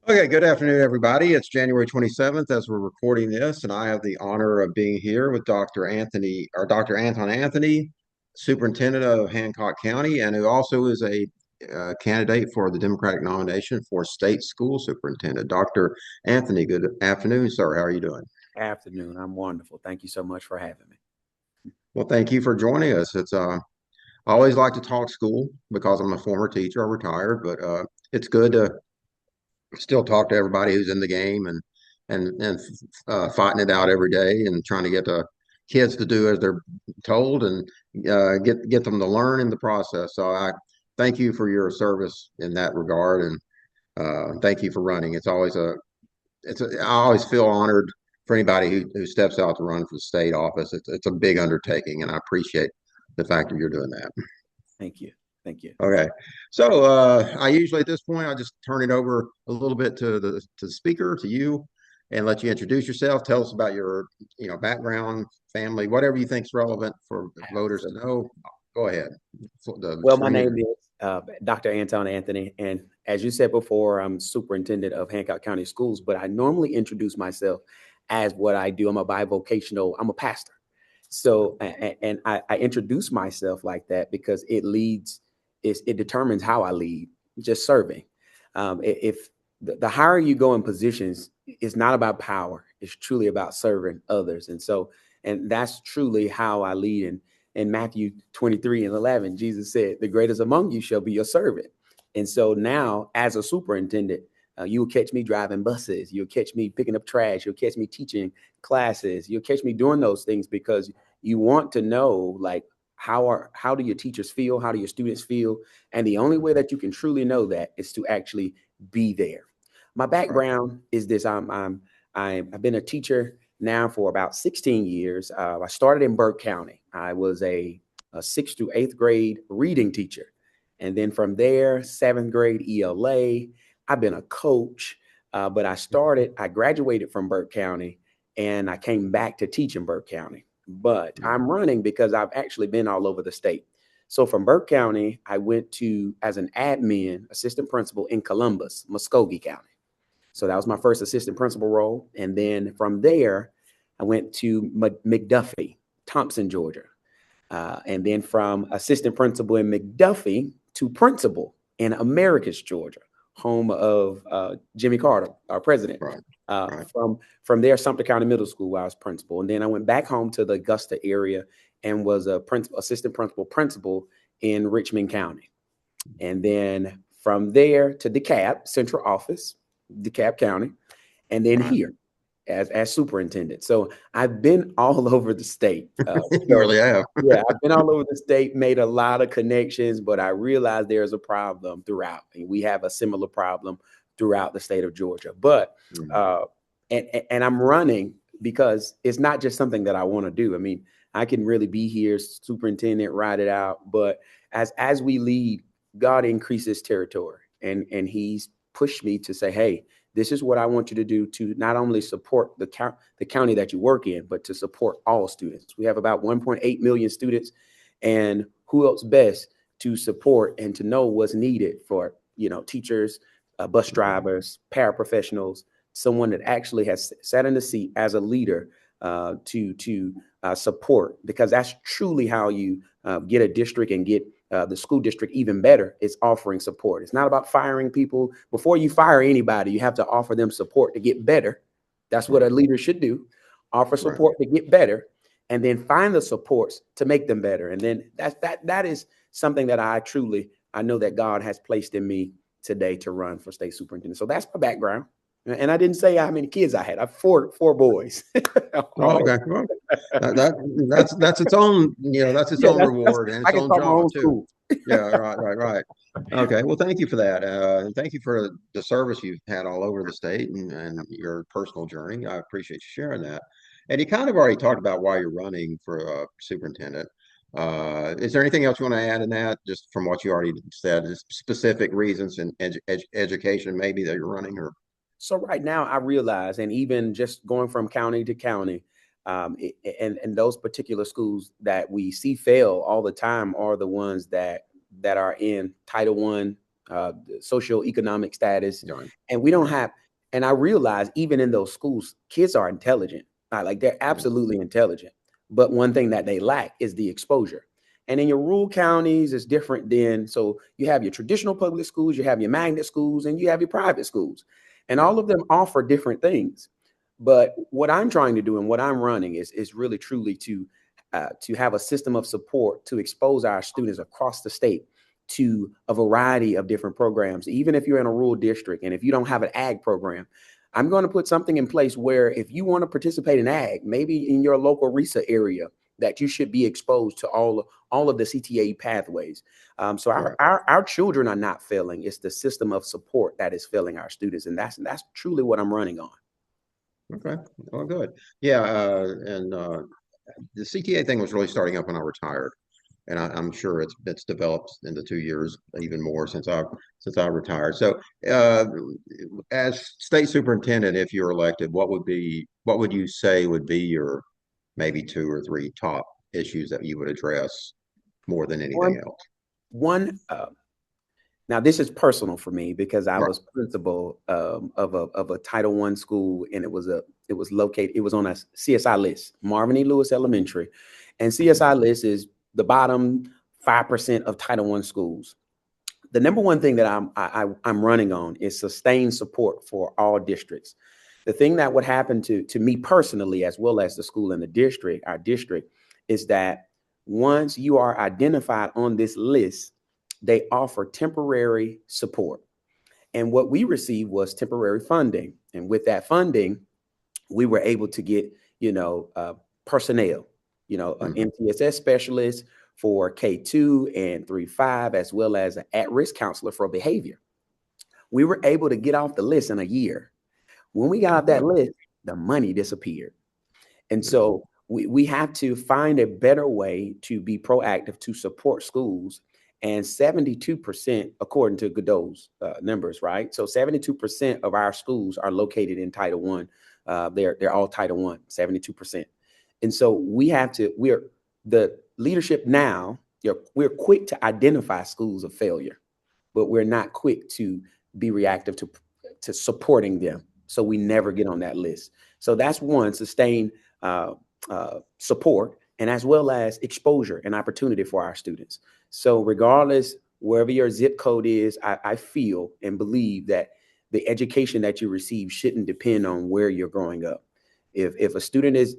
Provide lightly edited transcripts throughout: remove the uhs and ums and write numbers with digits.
Okay, good afternoon, everybody. It's January 27th as we're recording this, and I have the honor of being here with Dr. Anton Anthony, Superintendent of Hancock County, and who also is a candidate for the Democratic nomination for State School Superintendent. Dr. Anthony, good afternoon, sir. How are you doing? Afternoon. I'm wonderful. Thank you so much for having me. Well, thank you for joining us. I always like to talk school because I'm a former teacher. I retired, but it's good to still talk to everybody who's in the game and fighting it out every day and trying to get the kids to do as they're told and get them to learn in the process. So I thank you for your service in that regard and thank you for running. I always feel honored for anybody who steps out to run for the state office. It's a big undertaking, and I appreciate the fact that you're doing that. Thank you. Thank you. Okay, so I usually at this point I just turn it over a little bit to the speaker, to you, and let you introduce yourself. Tell us about your background, family, whatever you think is relevant for voters to know. Go ahead. The Well, my screen is name is Dr. Anton Anthony. And as you said before, I'm superintendent of Hancock County Schools, but I normally introduce myself as what I do. I'm I'm a pastor. So, and I introduce myself like that because it determines how I lead, just serving. If the higher you go in positions, it's not about power, it's truly about serving others. And that's truly how I lead. And in Matthew 23:11, Jesus said, the greatest among you shall be your servant. And so now, as a superintendent, you'll catch me driving buses. You'll catch me picking up trash. You'll catch me teaching classes. You'll catch me doing those things because you want to know, like, how do your teachers feel? How do your students feel? And the only way that you can truly know that is to actually be there. My right. background is this. I've been a teacher now for about 16 years. I started in Burke County. I was a sixth to eighth grade reading teacher. And then from there, seventh grade ELA. I've been a coach, but I graduated from Burke County and I came back to teach in Burke County. But I'm running because I've actually been all over the state. So from Burke County, I went to as an admin assistant principal in Columbus, Muskogee County. So that was my first assistant principal role. And then from there, I went to McDuffie, Thompson, Georgia. And then from assistant principal in McDuffie to principal in Americus, Georgia, home of Jimmy Carter, our president. Right. Uh, Right. from there, Sumter County Middle School, where I was principal. And then I went back home to the Augusta area and was a assistant principal in Richmond County. And then from there to DeKalb, central office, DeKalb County, and then Right. here as superintendent. So I've been all over the state. You really So have. yeah, I've been all over the state, made a lot of connections, but I realized there's a problem throughout, and we have a similar problem throughout the state of Georgia. But Mhm. uh, and I'm running because it's not just something that I want to do. I mean, I can really be here, superintendent, ride it out, but as we lead, God increases territory, and He's pushed me to say, hey, this is what I want you to do to not only support the county that you work in, but to support all students. We have about 1.8 million students, and who else best to support and to know what's needed for teachers, bus drivers, paraprofessionals, someone that actually has sat in the seat as a leader to support, because that's truly how you get a district and get the school district even better. Is offering support. It's not about firing people. Before you fire anybody, you have to offer them support to get better. That's what a Right. leader should do. Offer Right. support to get better, and then find the supports to make them better. And then that is something that I know that God has placed in me today to run for state superintendent. So that's my background. And I didn't say how many kids I had. I have four boys. Oh, okay. Well, that's its own, that's its Yeah, own reward and I its can own start my job own too. school. Yeah, right, right, right. Okay. Well, thank you for that. And thank you for the service you've had all over the state and your personal journey. I appreciate you sharing that. And you kind of already talked about why you're running for superintendent. Is there anything else you want to add in that, just from what you already said, specific reasons in education maybe that you're running or? So right now, I realize, and even just going from county to county, and those particular schools that we see fail all the time are the ones that are in Title I socioeconomic status, Right. and we don't Right. have. And I realize even in those schools, kids are intelligent, like they're Yeah. absolutely intelligent. But one thing that they lack is the exposure. And in your rural counties, it's different than, so you have your traditional public schools, you have your magnet schools, and you have your private schools. And Yeah. all of them offer different things. But what I'm trying to do and what I'm running is really truly to have a system of support to expose our students across the state to a variety of different programs. Even if you're in a rural district and if you don't have an ag program, I'm going to put something in place where if you want to participate in ag, maybe in your local RISA area, that you should be exposed to all of the CTA pathways. So Right. our children are not failing. It's the system of support that is failing our students, and that's truly what I'm running on. Okay. Oh, good. Yeah. And the CTA thing was really starting up when I retired, and I'm sure it's developed in the 2 years even more since I retired. So, uh, as state superintendent, if you're elected, what would you say would be your maybe two or three top issues that you would address more than anything One, else? one. Now this is personal for me because I Right. was principal of a Title One school, and it was located. It was on a CSI list, Marvin E. Lewis Elementary, and CSI list is the bottom 5% of Title One schools. The number one thing that I'm running on is sustained support for all districts. The thing that would happen to me personally, as well as the school and the district, our district, is that once you are identified on this list, they offer temporary support. And what we received was temporary funding. And with that funding, we were able to get, personnel, an Hmm. MTSS specialist for K2 and 3-5, as well as an at-risk counselor for behavior. We were able to get off the list in a year. When we got off that Good. list, the money disappeared. And Yeah. so we have to find a better way to be proactive to support schools. And 72%, according to Godot's numbers, right? So 72% of our schools are located in Title One. They're all Title One, 72%. And so we're the leadership now, we're quick to identify schools of failure, but we're not quick to be reactive to supporting them. So we never get on that list. So that's one, sustained support, and as well as exposure and opportunity for our students. So regardless, wherever your zip code is, I feel and believe that the education that you receive shouldn't depend on where you're growing up. If a student is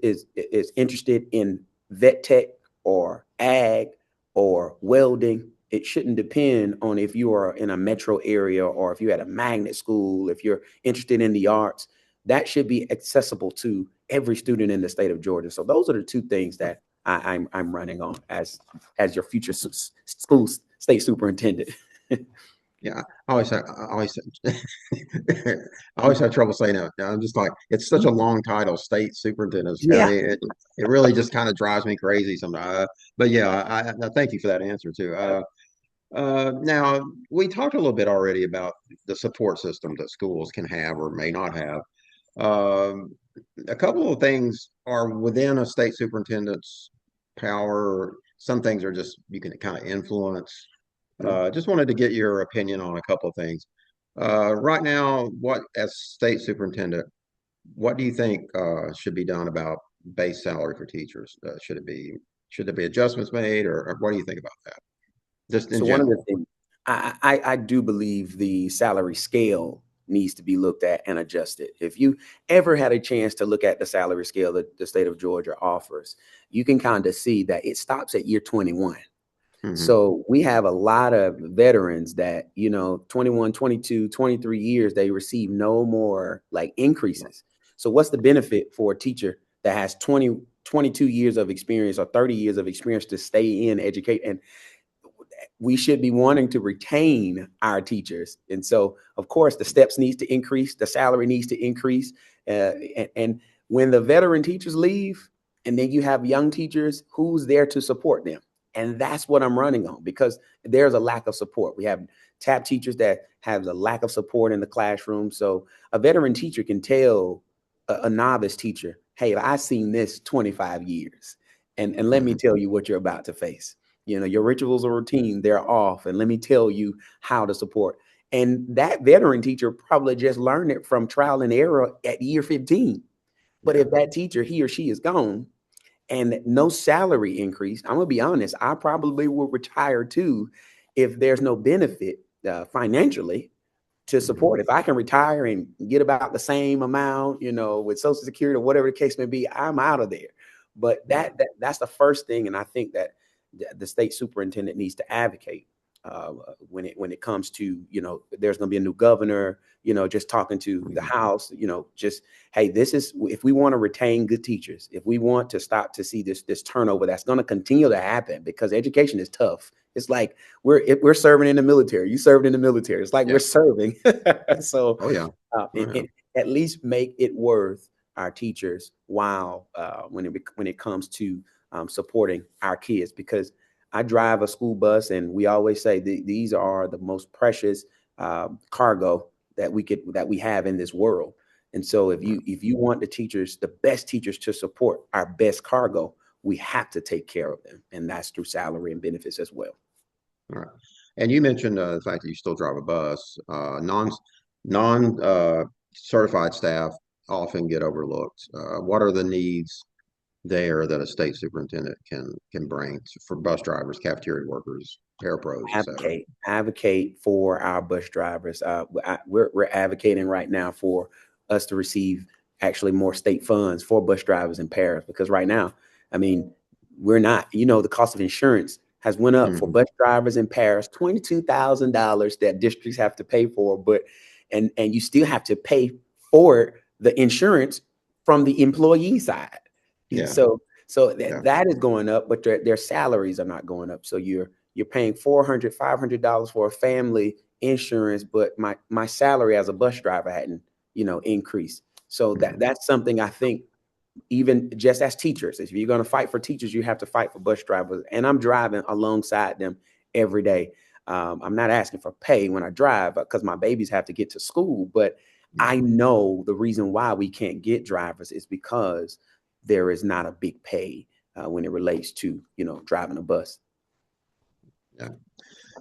interested in vet tech or ag or welding, it shouldn't depend on if you are in a metro area or if you're at a magnet school. If you're interested in the arts, that should be accessible to every student in the state of Georgia. So those are the two things that I'm running on as your future school state superintendent. Yeah, I always have trouble saying that. I'm just like, it's such a long title, state superintendent. I Yeah. mean, it really just kind of drives me crazy sometimes. But yeah, I thank you for that answer too. Now we talked a little bit already about the support system that schools can have or may not have. Um, a couple of things are within a state superintendent's power. Some things are just you can kind of influence. Just wanted to get your opinion on a couple of things. Right now, as state superintendent, what do you think should be done about base salary for teachers? Should there be adjustments made, or what do you think about that? Just in So one of the general. things I do believe the salary scale needs to be looked at and adjusted. If you ever had a chance to look at the salary scale that the state of Georgia offers, you can kind of see that it stops at year 21. Hmm. So we have a lot of veterans that, 21, 22, 23 years, they receive no more like increases. So what's the benefit for a teacher that has 20, 22 years of experience or 30 years of experience to stay in educate? And we should be wanting to retain our teachers. And so, of course, the steps needs to increase, the salary needs to increase. And when the veteran teachers leave, and then you have young teachers, who's there to support them? And that's what I'm running on because there's a lack of support. We have TAP teachers that have a lack of support in the classroom. So a veteran teacher can tell a novice teacher, hey, I've seen this 25 years. And let me Hmm. tell you what you're about to face. Your rituals or routine, they're off. And let me tell you how to support. And that veteran teacher probably just learned it from trial and error at year 15. But Yeah. if that teacher, he or she is gone and no salary increase, I'm gonna be honest, I probably will retire too if there's no benefit financially to Mhm. support. If I can retire and get about the same amount, with Social Security or whatever the case may be, I'm out of there. But Yeah. that's the first thing, and I think that the state superintendent needs to advocate when it comes to, there's going to be a new governor. Just talking to the Mhm. House, just, hey, this is, if we want to retain good teachers, if we want to stop to see this turnover that's going to continue to happen, because education is tough. It's like we're serving in the military. You served in the military. It's like we're Yeah. serving. So Oh yeah. Oh yeah. at least make it worth our teachers while when it comes to supporting our kids. Because I drive a school bus, and we always say these are the most precious cargo that we have in this world. And so if you want the best teachers to support our best cargo, we have to take care of them, and that's through salary and benefits as well. All right. And you mentioned the fact that you still drive a bus. Non certified staff often get overlooked. What are the needs there that a state superintendent can bring for bus drivers, cafeteria workers, parapros, et cetera? Advocate for our bus drivers. We're advocating right now for us to receive actually more state funds for bus drivers and paras, because right now, I mean, we're not. The cost of insurance has went up for Mhm. bus drivers and paras, $22,000 that districts have to pay for, but and you still have to pay for the insurance from the employee side. Yeah. So Yeah. that is going up, but their salaries are not going up. So you're paying $400, $500 for a family insurance, but my salary as a bus driver hadn't, increased. So Mhm. that's something I think, even just as teachers, if you're going to fight for teachers, you have to fight for bus drivers. And I'm driving alongside them every day. I'm not asking for pay when I drive because my babies have to get to school, but Yeah. I know the reason why we can't get drivers is because there is not a big pay when it relates to, driving a bus. Yeah.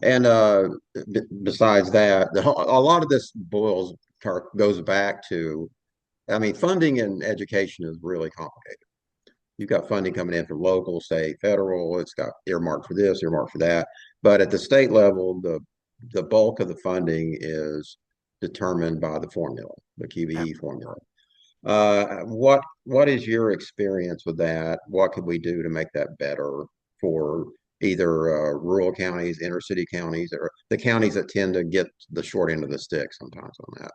And besides that, a lot of this goes back to, I mean, funding in education is really complicated. You've got funding coming in from local, state, federal. It's got earmarked for this, earmarked for that. But at the state level, the bulk of the funding is determined by the formula, the QBE formula. What is your experience with that? What could we do to make that better for either rural counties, inner city counties, or the counties that tend to get the short end of the stick sometimes on that?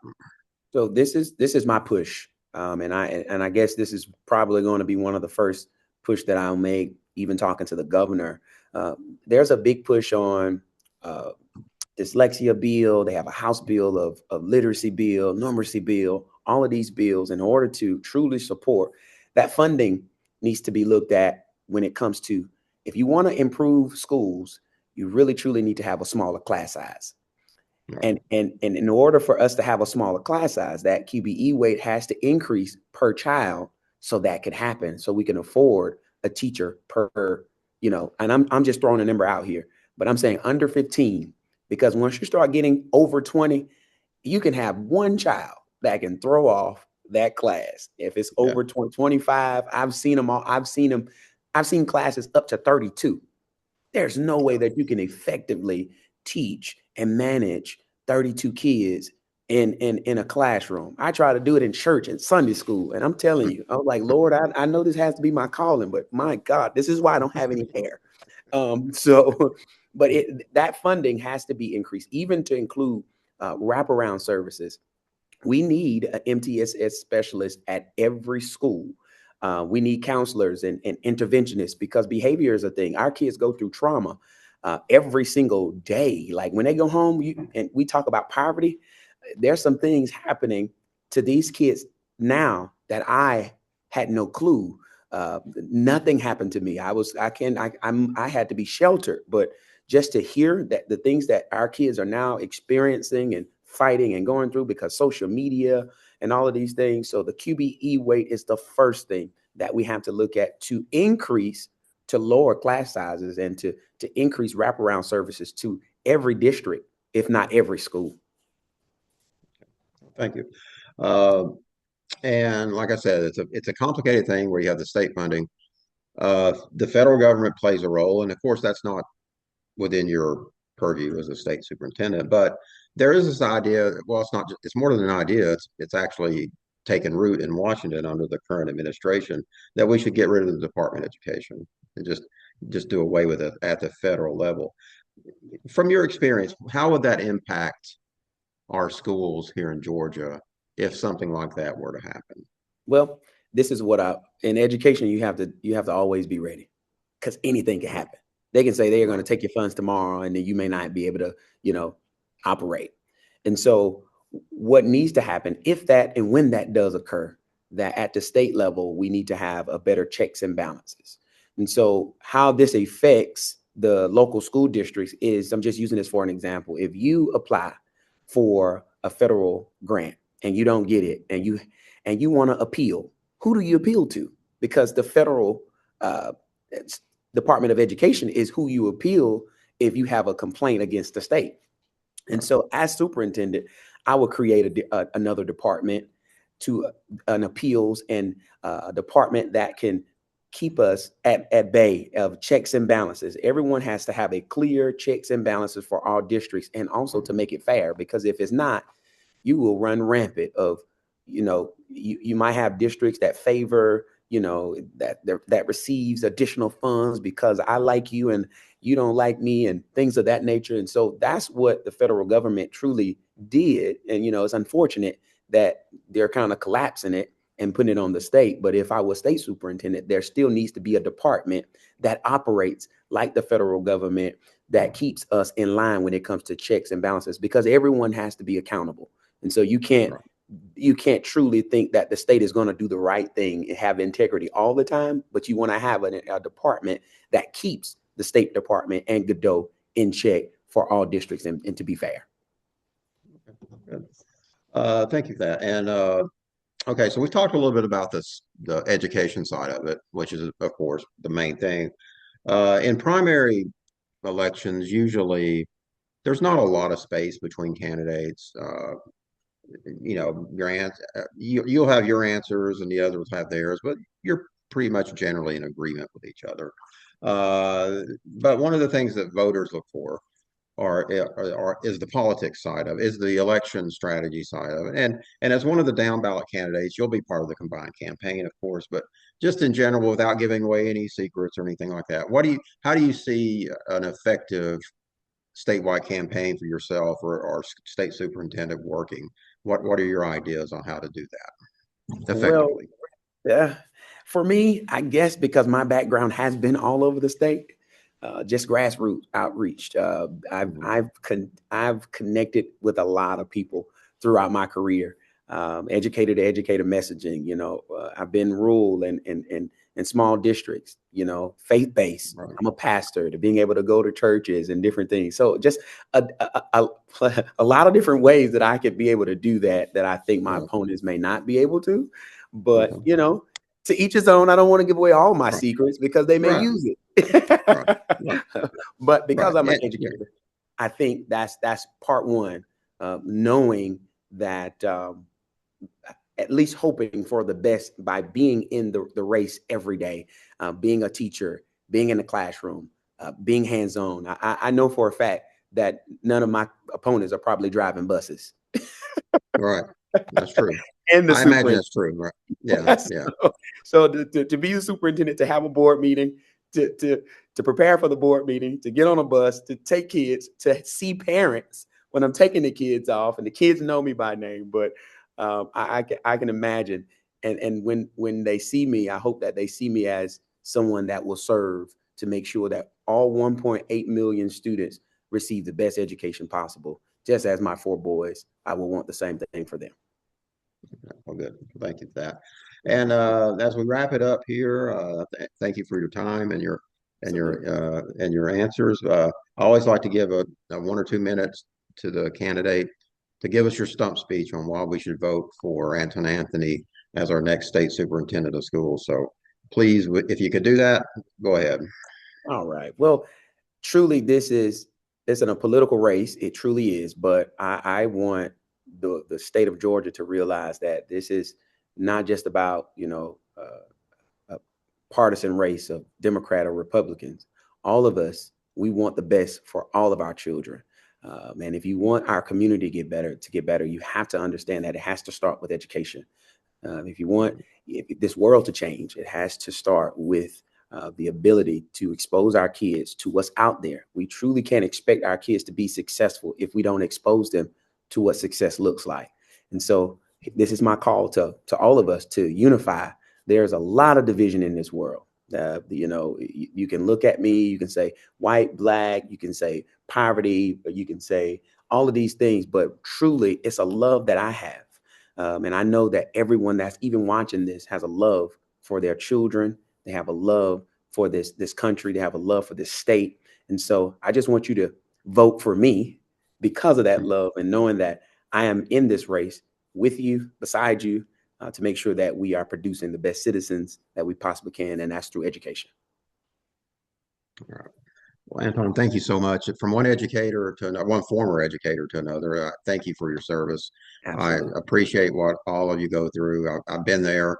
So this is my push, and I guess this is probably going to be one of the first push that I'll make. Even talking to the governor, there's a big push on uh, dyslexia bill. They have a House bill of literacy bill, numeracy bill. All of these bills, in order to truly support that funding, needs to be looked at when it comes to, if you want to improve schools, you really truly need to have a smaller class size. Right. And in order for us to have a smaller class size, that QBE weight has to increase per child so that can happen. So we can afford a teacher per, and I'm just throwing a number out here, but I'm saying under 15, because once you start getting over 20, you can have one child that can throw off that class. If it's Yeah. over 20, 25, I've seen them all. I've seen classes up to 32. There's no way that you can effectively teach and manage 32 kids in a classroom. I try to do it in church and Sunday school, and I'm telling you, I'm like, Lord, I know this has to be my calling, but my God, this is why I don't have any hair. So, but that funding has to be increased, even to include wraparound services. We need an MTSS specialist at every school. We need counselors and interventionists, because behavior is a thing. Our kids go through trauma every single day. Like when they go home, and we talk about poverty, there's some things happening to these kids now that I had no clue. Nothing happened to me. I had to be sheltered, but just to hear that the things that our kids are now experiencing and fighting and going through because social media and all of these things. So the QBE weight is the first thing that we have to look at to increase to lower class sizes and to increase wraparound services to every district, if not every school. Thank you. And like I said, it's a complicated thing where you have the state funding. The federal government plays a role, and of course, that's not within your purview as a state superintendent. But there is this idea. Well, it's not. It's more than an idea. It's actually taken root in Washington under the current administration that we should get rid of the Department of Education and just do away with it at the federal level. From your experience, how would that impact our schools here in Georgia if something like that were to happen? Well, this is what in education, you have to always be ready, because anything can happen. They can say they are going to take your funds tomorrow, and then you may not be able to, operate. And so what needs to happen, if that and when that does occur, that at the state level, we need to have a better checks and balances. And so how this affects the local school districts is, I'm just using this for an example. If you apply for a federal grant and you don't get it, and you want to appeal, who do you appeal to? Because the federal Department of Education is who you appeal if you have a complaint against the state. And so as superintendent, I would create another department to an appeals and a department that can keep us at bay of checks and balances. Everyone has to have a clear checks and balances for all districts, and also to make it fair, because if it's not, you will run rampant of, you might have districts that favor, that receives additional funds because I like you and you don't like me, and things of that nature. And so that's what the federal government truly did. And, it's unfortunate that they're kind of collapsing it and putting it on the state. But if I was state superintendent, there still needs to be a department that operates like the federal government, that keeps us in line when it comes to checks and balances, because everyone has to be accountable. And so you can't truly think that the state is going to do the right thing and have integrity all the time, but you want to have a department that keeps the State Department and Godot in check for all districts, and to be fair. Good. Thank you for that. And okay, so we've talked a little bit about the education side of it, which is, of course, the main thing. In primary elections, usually there's not a lot of space between candidates. You'll have your answers and the others have theirs, but you're pretty much generally in agreement with each other. But one of the things that voters look for is the politics side of it, is the election strategy side of it. And as one of the down ballot candidates, you'll be part of the combined campaign, of course, but just in general, without giving away any secrets or anything like that, how do you see an effective statewide campaign for yourself or state superintendent working? What are your ideas on how to do that effectively? Well, yeah, for me, I guess because my background has been all over the state, just grassroots outreach. I've connected with a lot of people throughout my career. Educator to educator messaging. I've been rural and small districts. Faith-based. Right. I'm a pastor, to being able to go to churches and different things. So just a lot of different ways that I could be able to do that I think my opponents may not be able to. But to each his own. I don't want to give away all my secrets because they may use it. But because I'm an educator, I think that's part one. Knowing that, at least hoping for the best by being in the race every day, being a teacher, being in the classroom, being hands-on. I know for a fact that none of my opponents are probably driving buses. Right. That's true. And I imagine that's true. Right. Yeah. Yeah. So to be the superintendent, to have a board meeting, to prepare for the board meeting, to get on a bus, to take kids, to see parents when I'm taking the kids off, and the kids know me by name, but I can imagine. And when they see me, I hope that they see me as someone that will serve to make sure that all 1.8 million students receive the best education possible. Just as my 4 boys, I will want the same thing for them. Well, good. Thank you for that. And as we wrap it up here, thank you for your time and your answers. I always like to give a 1 or 2 minutes to the candidate to give us your stump speech on why we should vote for Anton Anthony as our next state superintendent of schools. So please, if you could do that, go ahead. All right. Well, truly, this isn't a political race. It truly is. But I want the state of Georgia to realize that this is not just about, a partisan race of Democrat or Republicans. All of us, we want the best for all of our children. And if you want our community to get better, you have to understand that it has to start with education. If you want this world to change, it has to start with the ability to expose our kids to what's out there. We truly can't expect our kids to be successful if we don't expose them to what success looks like. And so this is my call to all of us to unify. There's a lot of division in this world. You can look at me, you can say white, black, you can say poverty, or you can say all of these things, but truly it's a love that I have. And I know that everyone that's even watching this has a love for their children. They have a love for this country. They have a love for this state. And so I just want you to vote for me because of that love and knowing that I am in this race with you, beside you, to make sure that we are producing the best citizens that we possibly can. And that's through education. All right. Well, Anton, thank you so much. From one educator to another, one former educator to another, thank you for your service. Absolutely. I appreciate what all of you go through. I've been there.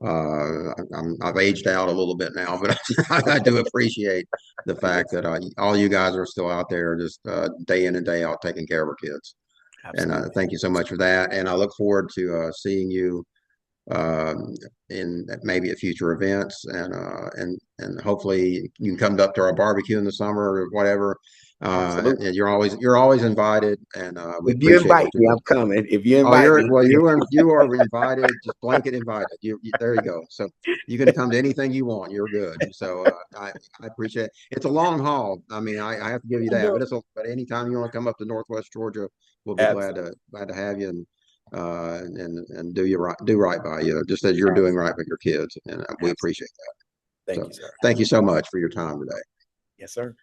I've aged out a little bit now, but I do appreciate the fact that all you guys are still out there just day in and day out taking care of our kids. And Absolutely. thank you so much for that. And I look forward to seeing you in maybe at future events, and hopefully you can come up to our barbecue in the summer or whatever. Absolutely. And you're always invited, and we If you appreciate what invite you me, do. I'm coming. If you Oh, invite me, you are invited, just blanket invited. There you go. So you can come to anything you want. You're good. So I appreciate it. It's a long haul. I mean, I have to give you that, but but anytime you want to come up to Northwest Georgia, we'll be glad absolutely. to have you and do right by you, just as you're doing right with your kids, and we Absolutely. appreciate that. Thank So you, sir. thank you so much for your time today. Yes, sir.